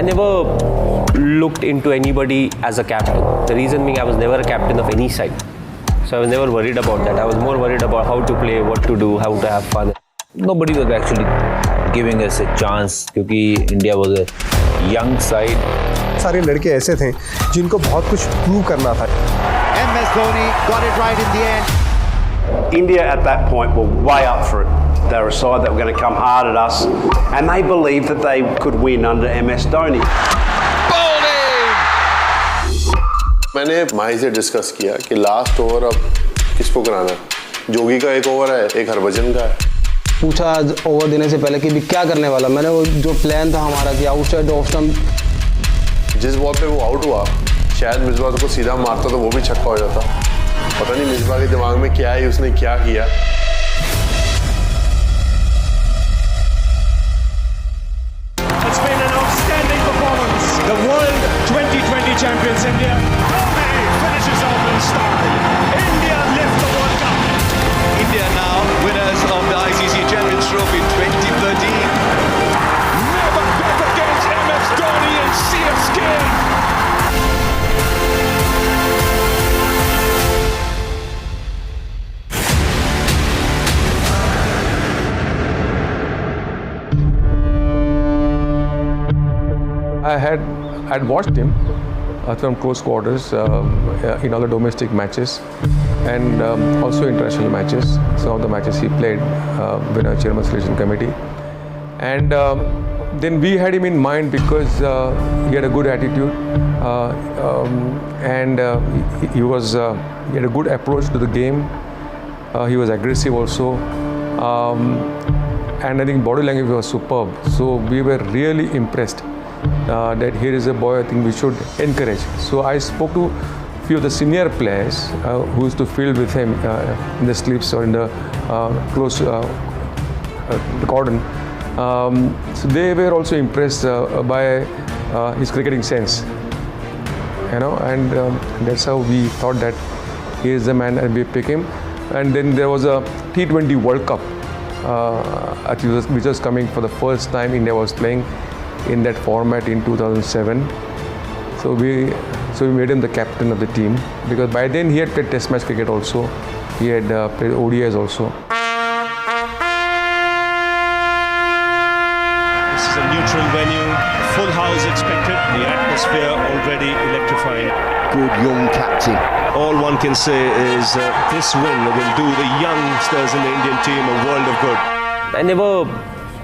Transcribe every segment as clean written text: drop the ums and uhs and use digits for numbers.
I never looked into anybody as a captain. The reason being I was never a captain of any side. So I was never worried about that. I was more worried about how to play, what to do, how to have fun. Nobody was actually giving us a chance क्योंकि India was a young side. सारे लड़के ऐसे थे जिनको बहुत कुछ prove करना था. MS Dhoni got it right in the end. India at that point were way up for it. They were a side that were going to come hard at us, and they believed that they could win under MS Dhoni. मैंने माही से discuss किया कि last over अब किसको कराना है. जोगी का एक ओवर है, एक हरभजन का है. पूछा ओवर देने से पहले कि भी क्या करने वाला. मैंने वो जो प्लान था हमारा कि आउटसाइड ऑफ स्टंप. जिस बॉल पे वो आउट हुआ शायद मिसबा को सीधा मारता तो वो भी छक्का हो जाता. पता नहीं मिसबा के दिमाग में क्या है, उसने क्या किया. It's been an outstanding performance. The World 2020 champions India. Dhoni finishes off in style. India lift the World Cup. India now winners of the ICC Champions Trophy 2013. Never bet against MS Dhoni and CSK. I'd watched him from close quarters in all the domestic matches and also international matches. Some of the matches he played with our chairman selection committee, and then we had him in mind because he had a good attitude and he had a good approach to the game. He was aggressive also. And I think body language was superb. So we were really impressed that here is a boy I think we should encourage. So I spoke to a few of the senior players who used to field with him in the slips or in the close cordon. So they were also impressed by his cricketing sense, and that's how we thought that he is the man and we pick him. And then there was a T20 World Cup which was coming for the first time. India was playing in that format in 2007. So we made him the captain of the team because by then he had played Test match cricket also. He had played ODIs also. This is a neutral venue. Full house expected. The atmosphere already electrifying. Good young captain. All one can say is this win will do the youngsters in the Indian team a world of good. I never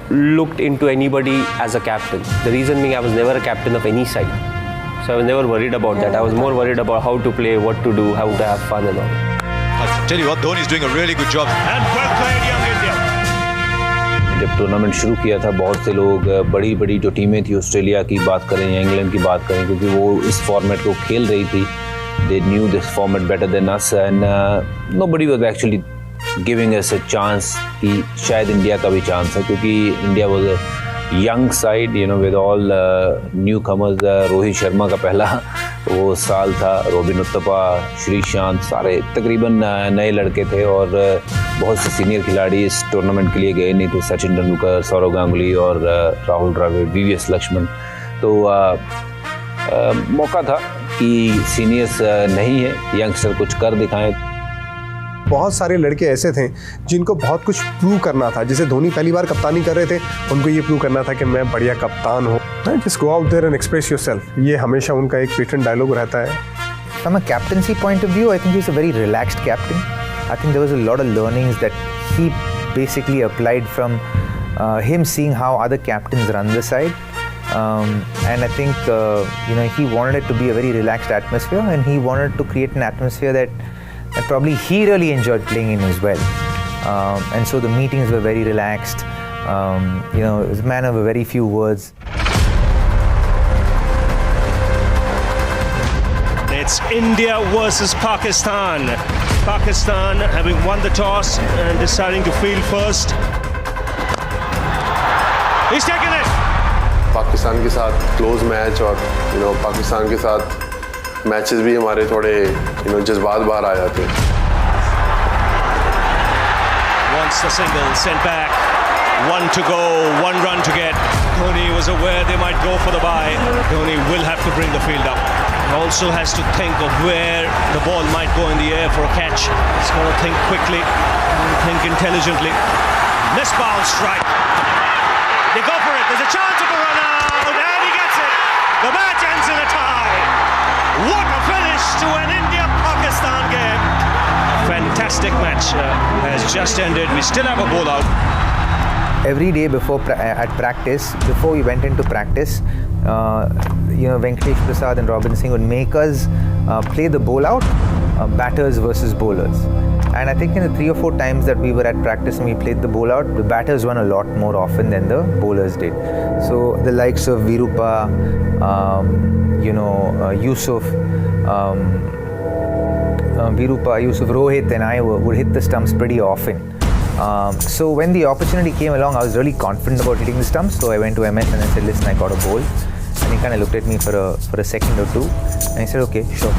looked into anybody as a captain. The reason being I was never a captain of any side. So I was never worried about that. I was more worried about how to play, what to do, how to have fun and all. I'll tell you what, Dhoni is doing a really good job. And well played, young India. जब tournament शुरू किया था बहुत से लोग बड़ी बड़ी जो टीमें थी ऑस्ट्रेलिया की बात करें या इंग्लैंड की बात करें क्योंकि वो इस फॉर्मेट को खेल रही थी. They knew this format better than us and nobody was actually giving us a chance कि शायद इंडिया का भी चांस है क्योंकि India was a young side, with all newcomers. Rohit Sharma का पहला वो साल था, रोबिन उत्तपा, श्रीशांत, सारे तकरीबन नए लड़के थे और बहुत से सीनियर खिलाड़ी इस टूर्नामेंट के लिए गए नहीं थे. सचिन तेंदुलकर, सौरव गांगुली और राहुल द्रविड़, VVS लक्ष्मण. तो मौका था कि सीनियर्स नहीं है, यंगस्टर कुछ कर दिखाएं. बहुत सारे लड़के ऐसे थे जिनको बहुत कुछ प्रूव करना था. जैसे धोनी पहली बार कप्तानी कर रहे थे, उनको ये प्रूव करना था कि मैं बढ़िया कप्तान हूँ. Just go out there and express yourself. ये हमेशा उनका एक पेटेंट डायलॉग रहता है. From a captaincy point of view, I think he's a very relaxed captain. I think there was a lot of learnings that he basically applied from him seeing how other captains run the side. And I think he wanted it to be a very relaxed atmosphere, and he wanted to create an atmosphere that probably he really enjoyed playing in as well. And so the meetings were very relaxed. It was a man of very few words. It's India versus Pakistan. Pakistan having won the toss and deciding to field first. He's taken it. Pakistan के साथ close match और पाकिस्तान के साथ matches भी हमारे थोड़े जज्बात बाहर आ जाते हैं. Once the single sent back. One to go, one run to get. Dhoni was aware they might go for the bye. Dhoni will have to bring the field up. He also has to think of where the ball might go in the air for a catch. He's got to think quickly and think intelligently. Miss bounce strike. They go for it. There's a chance of a run out, and he gets it. The match ends in a tie. What a finish to an India-Pakistan game. Fantastic match has just ended. We still have a ball out. Every day before at practice, before we went into practice, Venkatesh Prasad and Robin Singh would make us play the bowl out, batters versus bowlers. And I think in the 3 or 4 times that we were at practice and we played the bowl out, the batters won a lot more often than the bowlers did. So the likes of Virupa, Yusuf, Rohit and I would hit the stumps pretty often. So when the opportunity came along, I was really confident about hitting the stumps. So I went to MS and I said, listen, I got a bowl. And he kind of looked at me for a second or two. And he said, okay, sure.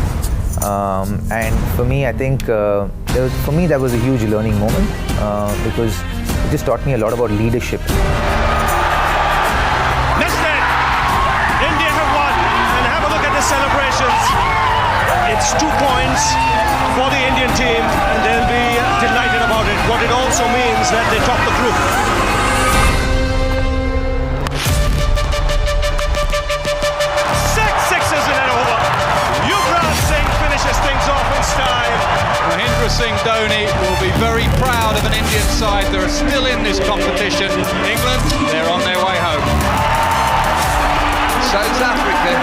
And for me, I think, that was a huge learning moment because it just taught me a lot about leadership. Missed it! India have won. And have a look at the celebrations. It's 2 points for the Indian team and they'll be delighted about it. What it also means that they top the group. 6 sixes in an over. Yuvraj Singh finishes things off in style. Mahendra Singh Dhoni will be very proud of an Indian side that are still in this competition. England, they're on their way home. South Africa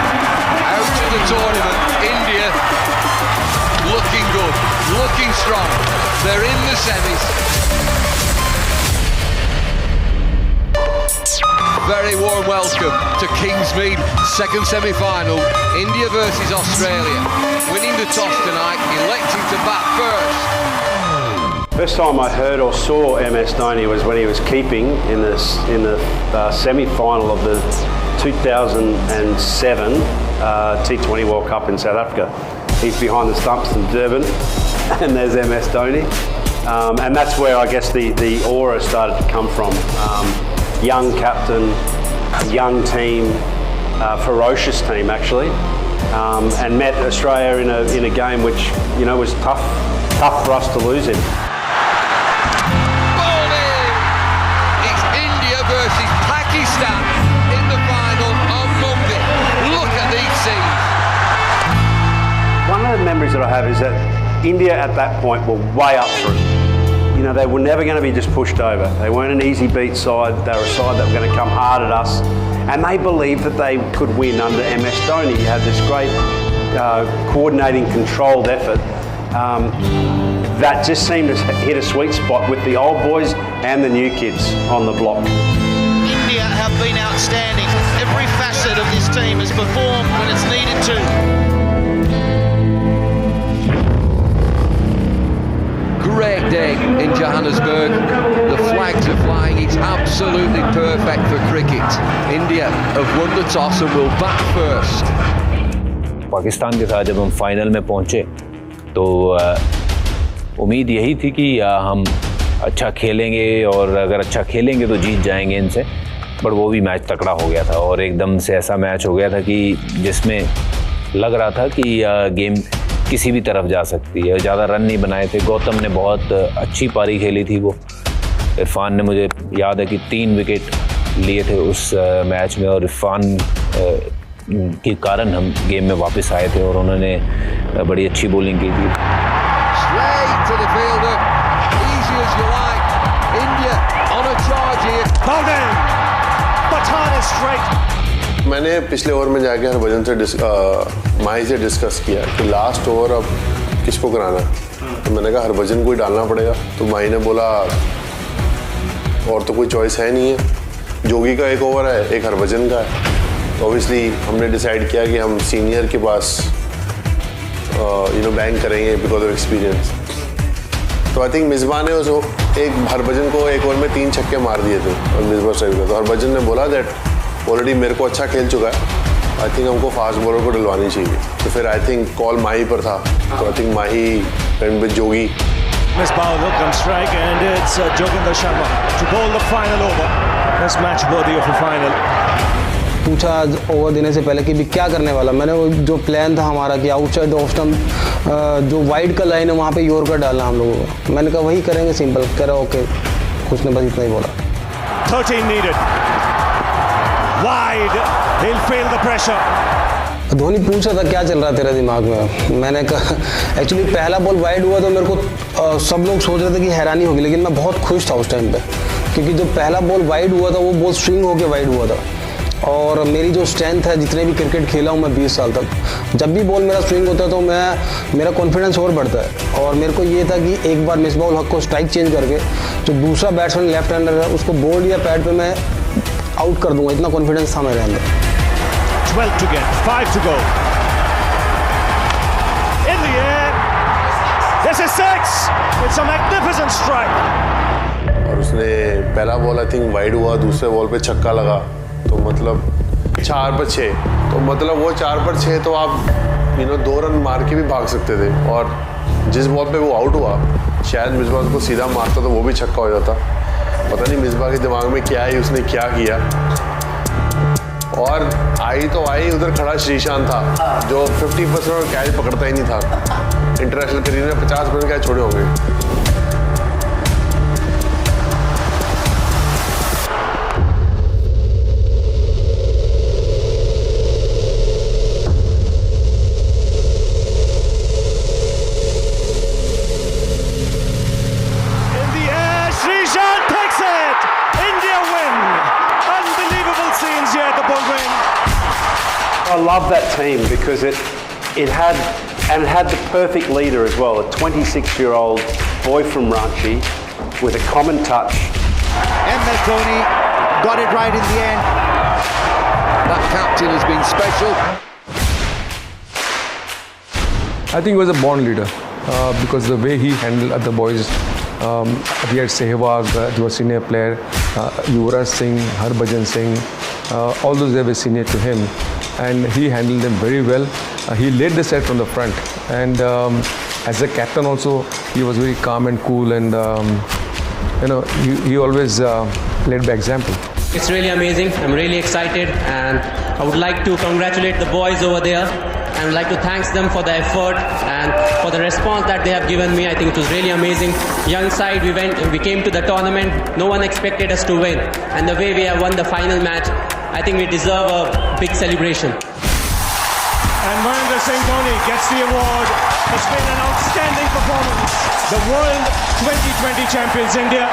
out of the tournament. India looking good, looking strong. They're in the semis. Very warm welcome to Kingsmead, second semi-final. India versus Australia. Winning the toss tonight, electing to bat first. First time I heard or saw MS Dhoni was when he was keeping in the semi-final of the 2007 T20 World Cup in South Africa. He's behind the stumps in Durban, and there's MS Dhoni. And that's where I guess the aura started to come from. Young captain, young team, ferocious team actually, and met Australia in a game which was tough for us to lose in. Ball in! It's India versus Pakistan in the final on Monday. Look at these scenes. One of the memories that I have is that India at that point were way up for it. They were never going to be just pushed over. They weren't an easy beat side. They were a side that were going to come hard at us. And they believed that they could win under MS Dhoni. He had this great coordinating, controlled effort that just seemed to hit a sweet spot with the old boys and the new kids on the block. India have been outstanding. Every facet of this team has performed when it's needed to. Great day in Johannesburg. The flags are flying. It's absolutely perfect for cricket. India have won the toss and will bat first. Pakistan के साथ जब हम final में पहुंचे तो उम्मीद यही थी कि हम अच्छा खेलेंगे और अगर अच्छा खेलेंगे तो जीत जाएंगे इनसे, पर वो भी मैच तकड़ा हो गया था और एकदम से ऐसा मैच हो गया था कि जिसमें लग रहा था कि गेम किसी भी तरफ जा सकती है। ज़्यादा रन नहीं बनाए थे। गौतम ने बहुत अच्छी पारी खेली थी। वो इरफान ने, मुझे याद है कि 3 विकेट लिए थे उस मैच में और इरफान के कारण हम गेम में वापस आए थे और उन्होंने बड़ी अच्छी बॉलिंग की थी। मैंने पिछले ओवर में जाके हरभजन से माही से डिस्कस किया कि लास्ट ओवर अब किसको कराना है, तो मैंने कहा हरभजन को ही डालना पड़ेगा। तो माही ने बोला और तो कोई चॉइस है नहीं है, जोगी का 1 ओवर है, एक हरभजन का है। तो ऑब्वियसली हमने डिसाइड किया कि हम सीनियर के पास बैंक करेंगे बिकॉज ऑफ एक्सपीरियंस। तो आई थिंक मिसबा ने उसको हरभजन को 1 ओवर में 3 छक्के मार दिए थे और मिसबा स्ट्राइक में। तो हरभजन ने बोला दैट ऑलरेडी मेरे को अच्छा खेल चुका है, आई थिंक हमको फास्ट बॉलर को डलवानी चाहिए। तो फिर आई थिंक कॉल माही पर था, तो I think Mahi and with Jogi Misbah look on strike, and it's Joginder Sharma to bowl the final over. This match worthy of a final. पूछा आज ओवर देने से पहले कि भी क्या करने वाला, मैंने वो जो प्लान था हमारा कि आउटसाइड ऑफ स्टंप जो वाइड का लाइन है वहाँ पे यॉर्कर डालना हम लोगों को, मैंने कहा वही करेंगे, सिंपल कह रहा ओके, कुछ ने बस इतना ही बोला. 13 needed. Wide. He'll feel the pressure. Dhoni पूछ रहा था क्या चल रहा है तेरे दिमाग में, मैंने कहा एक्चुअली पहला बॉल वाइड हुआ तो मेरे को सब लोग सोच रहे थे कि हैरानी होगी, लेकिन मैं बहुत खुश था उस टाइम पे, क्योंकि जो पहला बॉल वाइड हुआ था वो बॉल स्विंग होके वाइड हुआ था. और मेरी जो स्ट्रेंथ है, जितने भी क्रिकेट खेला हूँ मैं 20 साल तक, जब भी बॉल मेरा स्विंग होता है तो मेरा कॉन्फिडेंस और बढ़ता है. और मेरे को ये था कि एक बार मिसबाह उल हक को स्ट्राइक चेंज करके जो दूसरा बैट्समैन लेफ्ट हैंडर है उसको बॉल या पैड पे मैं आउट कर दूंगा, इतना कॉन्फिडेंस था मेरे अंदर. 12 to get, 5 to go. In the air. This is 6. It's a magnificent strike. और उसने पहला बॉल आई थिंक वाइड हुआ, दूसरे बॉल पे छक्का लगा, तो मतलब 4 पर 6, तो मतलब वो 4 पर 6 तो आप 2 रन मार के भी भाग सकते थे. और जिस बॉल पे वो आउट हुआ, शायद मिसबाह उसको सीधा मारता तो वो भी छक्का हो जाता. पता नहीं मिसबाह के दिमाग में क्या है, उसने क्या किया. और आई तो आई, उधर खड़ा श्रीशांत था जो 50% और कैच पकड़ता ही नहीं था. इंटरनेशनल करियर में 50% कैच छोड़े होंगे. I love that team because it had the perfect leader as well, a 26-year-old boy from Ranchi with a common touch. MS Dhoni got it right in the end. That captain has been special. I think he was a born leader because the way he handled other boys. We had Sehwag, who was a senior player, Yuvraj Singh, Harbhajan Singh, all those they were senior to him. And he handled them very well. He led the set from the front, and as a captain also, he was very calm and cool, and he always led by example. It's really amazing. I'm really excited, and I would like to congratulate the boys over there. I would like to thank them for the effort and for the response that they have given me. I think it was really amazing. Young side, we came to the tournament. No one expected us to win, and the way we have won the final match, I think we deserve a big celebration. And Mahendra Singh Dhoni gets the award. It's been an outstanding performance. The World 2020 champions, India.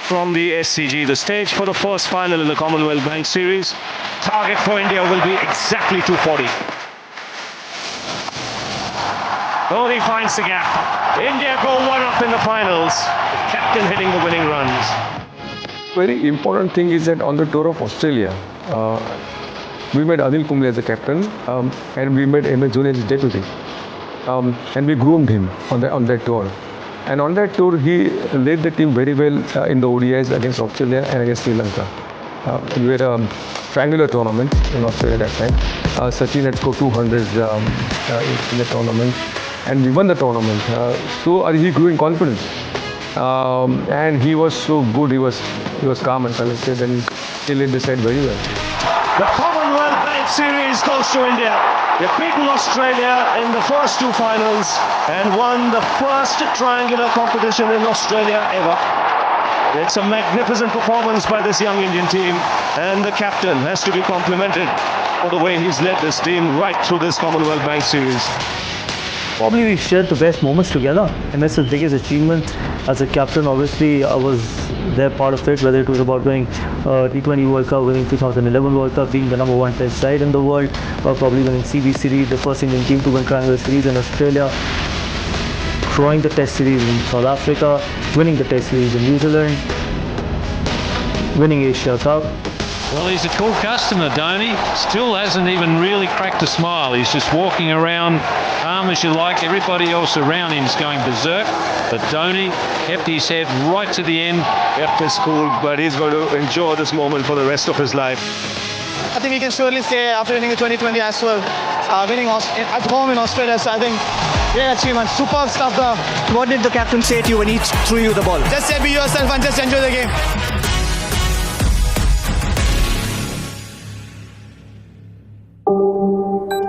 From the SCG, the stage for the first final in the Commonwealth Bank Series. Target for India will be exactly 240. Dhoni finds the gap. India go 1-up in the finals. The captain hitting the winning runs. Very important thing is that on the tour of Australia, we made Anil Kumble as the captain, and we made MS Dhoni as deputy, and we groomed him on that tour. And on that tour, he led the team very well in the ODIs against Australia and against Sri Lanka. We had a triangular tournament in Australia that time. Sachin had scored 200 in the tournament, and we won the tournament. So he grew in confidence, and he was so good. He was calm and collected, and he led the side very well. The Commonwealth Bank Series goes to India. They've beaten Australia in the first 2 finals and won the first triangular competition in Australia ever. It's a magnificent performance by this young Indian team, and the captain has to be complimented for the way he's led this team right through this Commonwealth Bank Series. Probably we shared the best moments together, and that's the biggest achievement. As a captain, obviously, I was there part of it, whether it was about winning T20 World Cup, winning 2011 World Cup, being the #1 test side in the world, or probably winning CB Series, the first Indian team to win Triangular Series in Australia, drawing the test series in South Africa, winning the test series in New Zealand, winning Asia Cup. Well, he's a cool customer, Dhoni. Still hasn't even really cracked a smile. He's just walking around, calm as you like. Everybody else around him is going berserk. But Dhoni kept his head right to the end. Kept his cool, but he's going to enjoy this moment for the rest of his life. I think we can surely say after winning the 2020 as well, winning at home in Australia, so I think great achievement, superb stuff there. What did the captain say to you when he threw you the ball? Just say be yourself and just enjoy the game.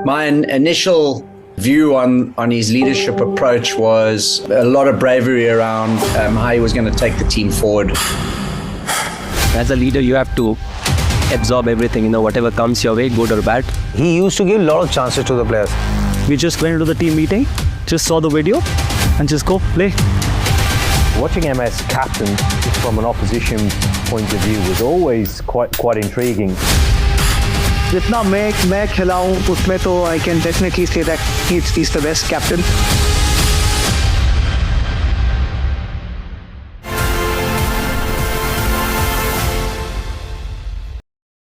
My initial view on his leadership approach was a lot of bravery around how he was going to take the team forward. As a leader, you have to absorb everything, whatever comes your way, good or bad. He used to give a lot of chances to the players. We just went into the team meeting, just saw the video, and just go play. Watching him as captain from an opposition point of view was always quite intriguing. जितना मैं खिलाऊं उसमें तो I can definitely say that he's the best captain.